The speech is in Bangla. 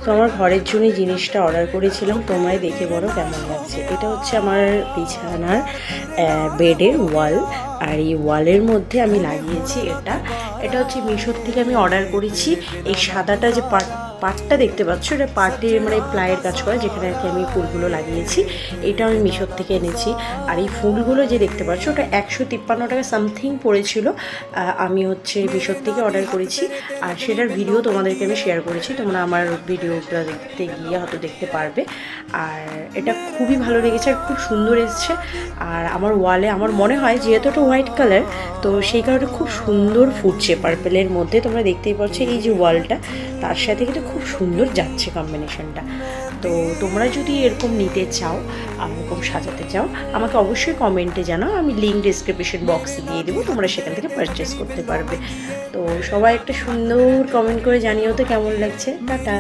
তো আমার ঘরের জন্য জিনিসটা অর্ডার করেছিলাম, তোমরাই দেখে বলো কেমন লাগছে। এটা হচ্ছে আমার বিছানার বেডের ওয়াল, আর এই ওয়ালের মধ্যে আমি লাগিয়েছি এটা। এটা হচ্ছে মিশোর থেকে আমি অর্ডার করেছি। এই সাদাটা যে পাটটা দেখতে পাচ্ছ, এটা পাটের মানে প্লাইয়ের কাজ করা, যেখানে আর কি আমি ফুলগুলো লাগিয়েছি। এটা আমি মিশোর থেকে এনেছি। আর এই ফুলগুলো যে দেখতে পাচ্ছ, ওটা 153 টাকা সামথিং পড়েছিল। আমি হচ্ছে মিশোর থেকে অর্ডার করেছি, আর সেটার ভিডিও তোমাদেরকে আমি শেয়ার করেছি, তোমরা আমার ভিডিওটা দেখতে গিয়ে হয়তো দেখতে পারবে। আর এটা খুবই ভালো লেগেছে আর খুব সুন্দর এসছে। আর আমার ওয়ালে আমার মনে হয় যেহেতু এটা হোয়াইট কালার, তো সেই কারণে খুব সুন্দর ফুটছে পার্পেলের মধ্যে। তোমরা দেখতেই পাচ্ছ এই যে ওয়ালটা, তার সাথে কিন্তু খুব সুন্দর যাচ্ছে কম্বিনেশনটা। তো তোমরা যদি এরকম নিতে চাও, এরকম সাজাতে চাও, আমাকে অবশ্যই কমেন্টে জানাও, আমি লিঙ্ক ডিসক্রিপশন বক্সে দিয়ে দেবো, তোমরা সেখান থেকে পারচেস করতে পারবে। তো সবাই একটা সুন্দর কমেন্ট করে জানিও তো কেমন লাগছে। টাটা।